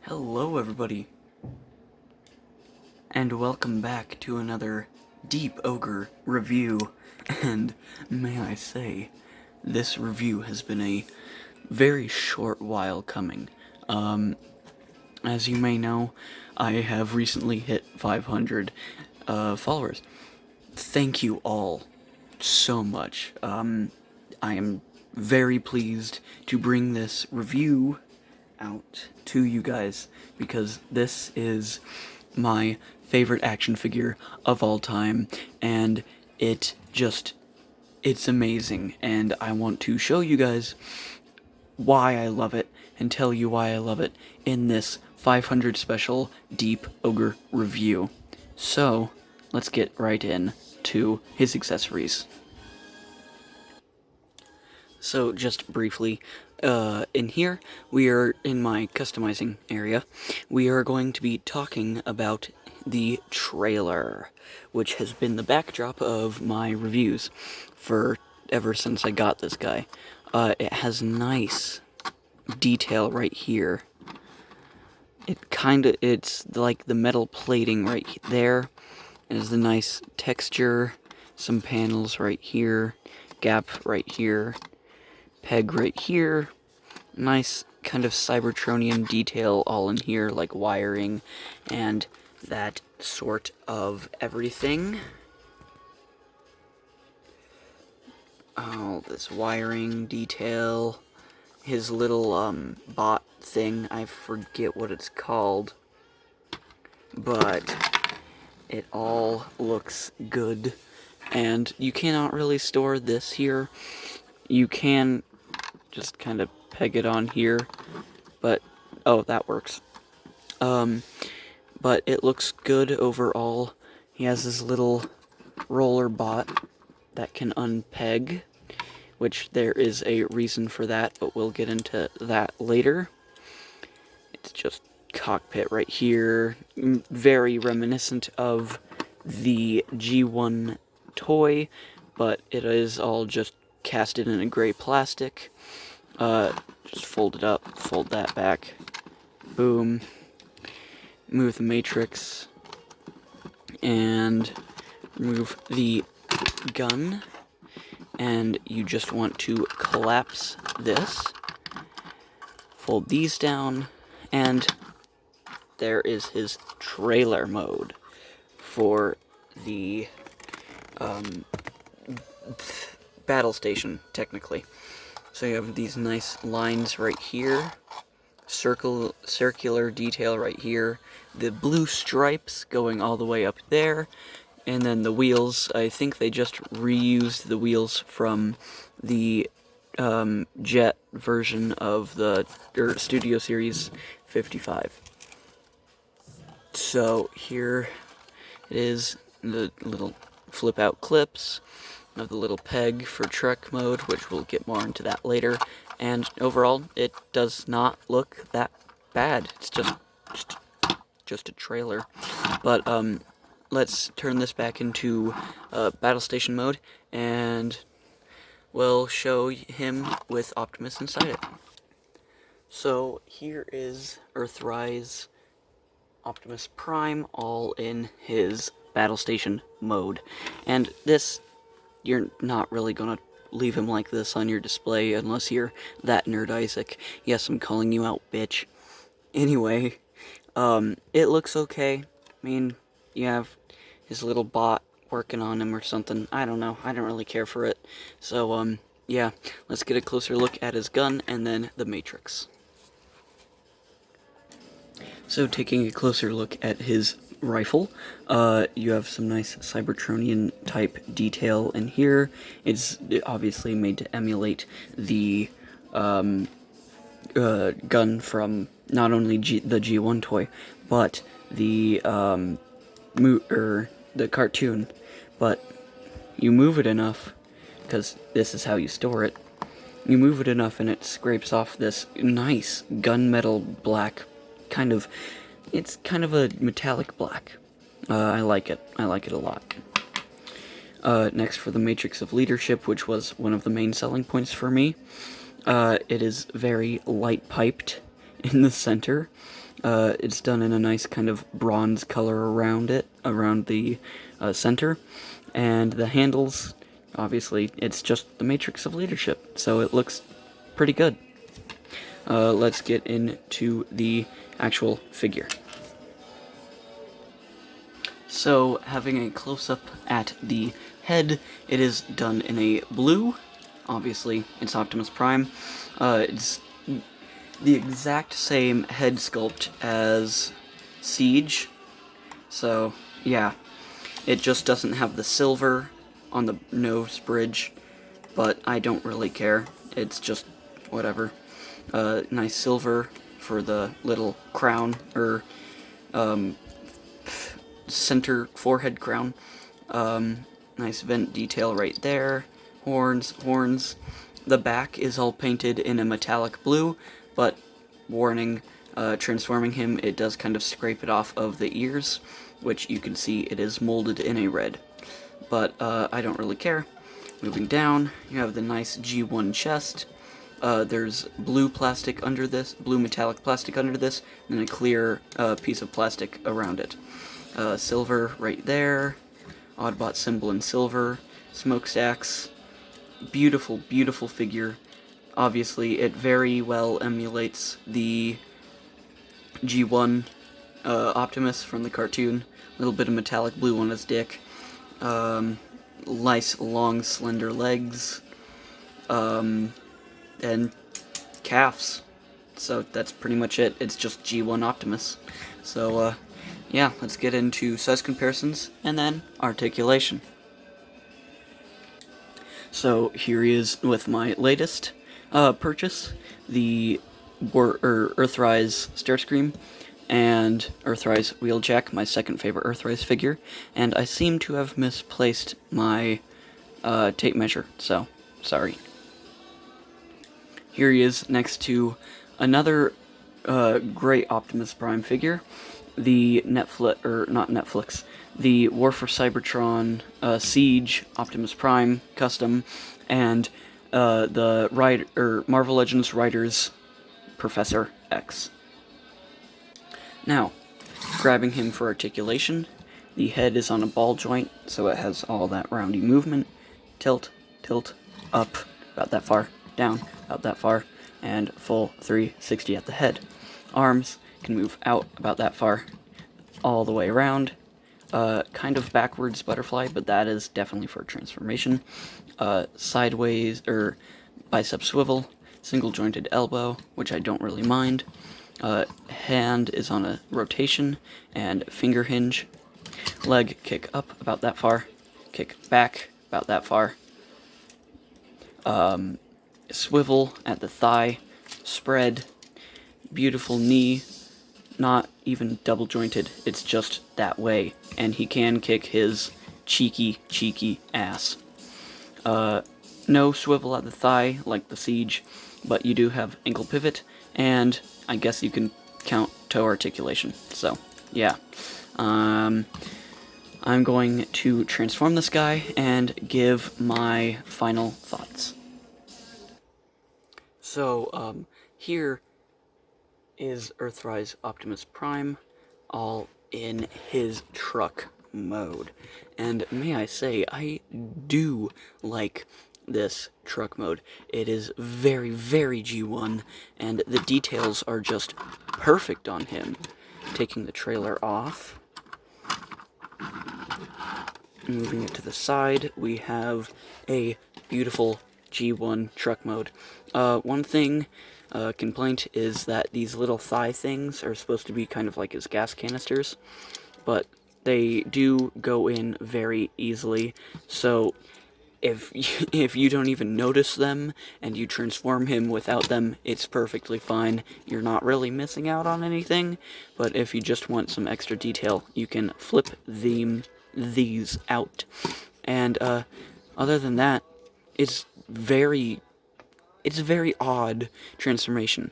Hello everybody, and welcome back to another Deep Ogre review, and may I say, this review has been a very short while coming. As you may know, I have recently hit 500 followers. Thank you all so much. I am very pleased to bring this review out to you guys because this is my favorite action figure of all time, and it's amazing, and I want to show you guys why I love it and tell you why I love it in this 500 special Deep Ogre review. So let's get right in to his accessories. So just briefly, in here, we are in my customizing area. We are going to be talking about the trailer, which has been the backdrop of my reviews for ever since I got this guy. It has nice detail right here. It's like the metal plating right there. It has the nice texture, some panels right here, gap right here, peg right here, nice kind of Cybertronian detail all in here, like wiring and that sort of everything. Oh, this wiring detail, his little bot thing, I forget what it's called, but it all looks good, and you cannot really store this here. You can just kind of peg it on here, but oh, that works. But it looks good overall. He has this little roller bot that can unpeg, which there is a reason for that, but we'll get into that later. It's just cockpit right here, very reminiscent of the G1 toy, but it is all just casted in a gray plastic. Just fold it up, fold that back, boom, move the matrix, and remove the gun, and you just want to collapse this, fold these down, and there is his trailer mode for the battle station, technically. So you have these nice lines right here, circular detail right here, the blue stripes going all the way up there, and then the wheels. I think they just reused the wheels from the Jet version of the Studio Series 55. So here it is, the little flip out clips of the little peg for truck mode, which we'll get more into that later, and overall it does not look that bad. It's just a trailer. But let's turn this back into battle station mode, and we'll show him with Optimus inside it. So here is Earthrise Optimus Prime all in his battle station mode, and this, you're not really gonna leave him like this on your display unless you're that Nerd Isaac. Yes, I'm calling you out, bitch. Anyway, it looks okay. I mean, you have his little bot working on him or something. I don't know. I don't really care for it. So, yeah, let's get a closer look at his gun and then the Matrix. So, taking a closer look at his rifle, you have some nice Cybertronian type detail in here. It's obviously made to emulate the gun from not only the G1 toy, but the the cartoon. But you move it enough, because this is how you store it. You move it enough and it scrapes off this nice gunmetal black it's kind of a metallic black. I like it. I like it a lot. Next, for the Matrix of Leadership, which was one of the main selling points for me, it is very light piped in the center. It's done in a nice kind of bronze color around it, around the center. And the handles, obviously, it's just the matrix of leadership, so it looks pretty good. Let's get into the actual figure. So, having a close-up at the head, it is done in a blue. Obviously, it's Optimus Prime. It's the exact same head sculpt as Siege. So, yeah. It just doesn't have the silver on the nose bridge, but I don't really care. It's just whatever. Nice silver for the little crown, or center forehead crown. Nice vent detail right there. Horns. The back is all painted in a metallic blue, but warning, transforming him, it does kind of scrape it off of the ears, which you can see it is molded in a red. But I don't really care. Moving down, you have the nice G1 chest. There's blue plastic under this, blue metallic plastic under this, and a clear piece of plastic around it. Silver right there, Oddbot symbol in silver, smokestacks, beautiful, beautiful figure. Obviously, it very well emulates the G1 Optimus from the cartoon. A little bit of metallic blue on his dick. Nice, long, slender legs. And calves. So that's pretty much it. It's just G1 Optimus. So, yeah, let's get into size comparisons and then articulation. So here he is with my latest purchase, the Earthrise Starscream and Earthrise Wheeljack, my second favorite Earthrise figure, and I seem to have misplaced my tape measure, so sorry. Here he is next to another great Optimus Prime figure, the the War for Cybertron Siege Optimus Prime custom, and the Marvel Legends Writers Professor X. Now, grabbing him for articulation, the head is on a ball joint, so it has all that roundy movement. Tilt, up, about that far, down, about that far, and full 360 at the head. Arms can move out about that far, all the way around. Kind of backwards butterfly, but that is definitely for transformation. Sideways, or bicep swivel, single jointed elbow, which I don't really mind. Hand is on a rotation, and finger hinge. Leg kick up about that far, kick back about that far. Swivel at the thigh, spread, beautiful knee, not even double jointed, it's just that way, and he can kick his cheeky ass. No swivel at the thigh like the Siege, but you do have ankle pivot, and I guess you can count toe articulation, so yeah. I'm going to transform this guy and give my final thoughts. So, here is Earthrise Optimus Prime, all in his truck mode. And may I say, I do like this truck mode. It is very, very G1, and the details are just perfect on him. Taking the trailer off, moving it to the side, we have a beautiful G1 truck mode. One complaint is that these little thigh things are supposed to be kind of like his gas canisters, but they do go in very easily, so if you don't even notice them and you transform him without them, it's perfectly fine. You're not really missing out on anything, but if you just want some extra detail, you can flip these out. And other than that, it's very odd transformation.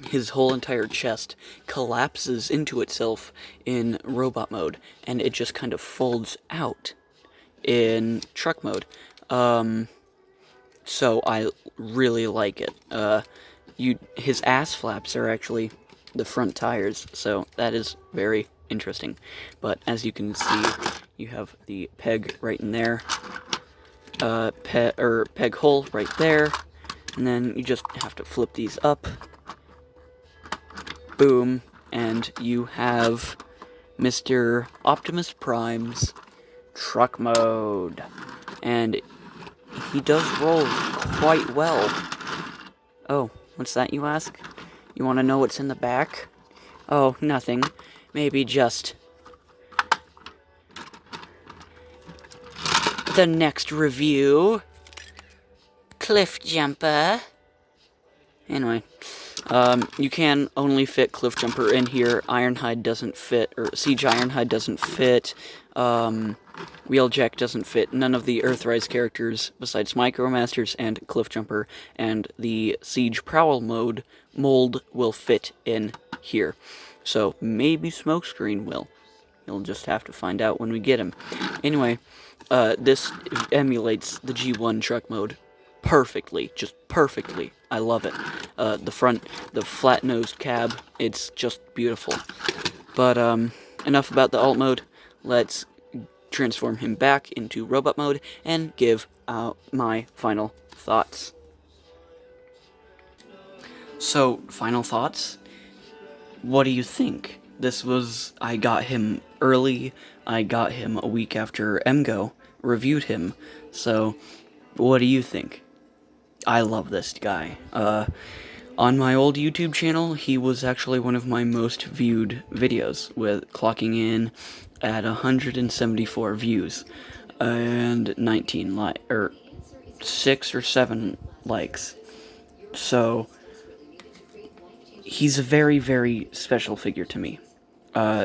His whole entire chest collapses into itself in robot mode, and it just kind of folds out in truck mode. So I really like it. His ass flaps are actually the front tires, so that is very interesting. But as you can see, you have the peg right in there, peg hole right there, and then you just have to flip these up, boom, and you have Mr. Optimus Prime's truck mode. And he does roll quite well. Oh, what's that, you ask? You want to know what's in the back? Oh, nothing. Maybe just the next review. Cliff Jumper. Anyway, you can only fit Cliff Jumper in here. Ironhide doesn't fit, or Siege Ironhide doesn't fit. Wheeljack doesn't fit. None of the Earthrise characters besides Micromasters and Cliff Jumper and the Siege Prowl mold will fit in here. So maybe Smokescreen will. You'll just have to find out when we get him. Anyway, this emulates the G1 truck mode perfectly, just perfectly. I love it. The flat-nosed cab, it's just beautiful. But enough about the alt mode. Let's transform him back into robot mode and give out my final thoughts. So, final thoughts? What do you think? I got him early. I got him a week after MGO reviewed him. So, what do you think? I love this guy. On my old YouTube channel, he was actually one of my most viewed videos, with clocking in at 174 views and 6 or 7 likes. So he's a very, very special figure to me.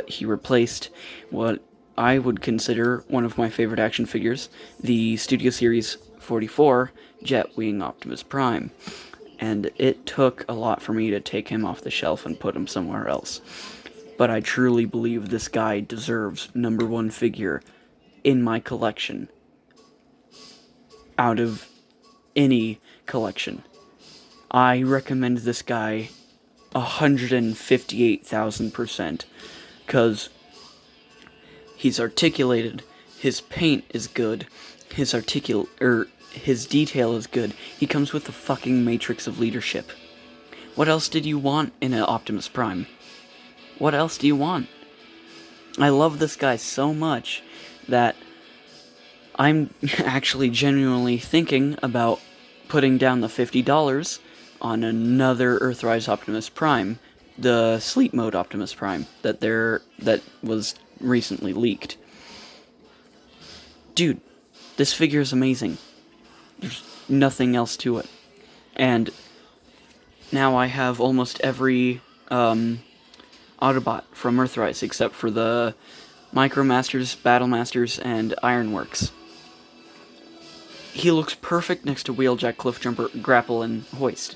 He replaced what I would consider one of my favorite action figures, the Studio Series 44 Jetwing Optimus Prime. And it took a lot for me to take him off the shelf and put him somewhere else. But I truly believe this guy deserves #1 figure in my collection. Out of any collection. I recommend this guy 158,000%. Because he's articulated, his paint is good, his detail is good. He comes with the fucking matrix of leadership. What else did you want in an Optimus Prime? What else do you want? I love this guy so much that I'm actually genuinely thinking about putting down the $50 on another Earthrise Optimus Prime, the Sleep Mode Optimus Prime, that was recently leaked. Dude, this figure is amazing. There's nothing else to it. And now I have almost every Autobot from Earthrise, except for the Micromasters, Battlemasters, and Ironworks. He looks perfect next to Wheeljack, Cliff Jumper, Grapple, and Hoist.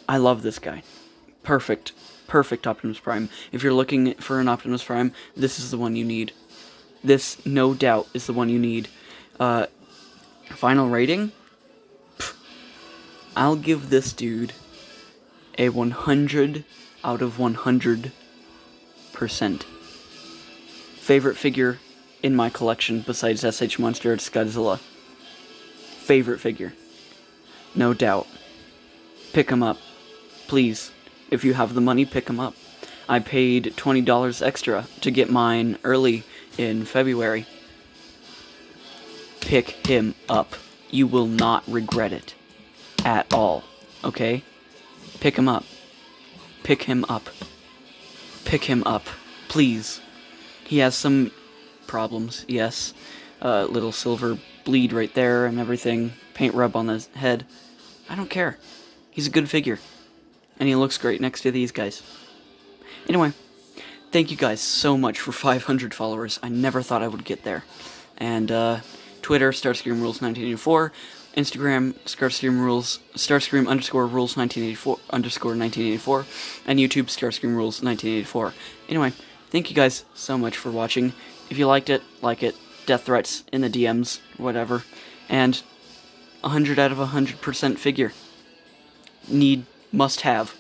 I love this guy. Perfect. Perfect Optimus Prime. If you're looking for an Optimus Prime, this is the one you need. This, no doubt, is the one you need. Final rating? I'll give this dude a 100 out of 100%. Favorite figure in my collection besides SH Monster, it's Godzilla. Favorite figure. No doubt. Pick him up. Please. If you have the money, pick him up. I paid $20 extra to get mine early in February. Pick him up. You will not regret it. At all. Okay? Pick him up. Pick him up. Pick him up. Please. He has some problems, yes. Little silver bleed right there and everything. Paint rub on his head. I don't care. He's a good figure. And he looks great next to these guys. Anyway, thank you guys so much for 500 followers. I never thought I would get there. And, Twitter, StarscreamRules1984. Instagram, Starscream_Rules1984, and YouTube, StarscreamRules1984. Anyway, thank you guys so much for watching. If you liked it, like it, death threats in the DMs, whatever. And 100 out of 100% figure. Must have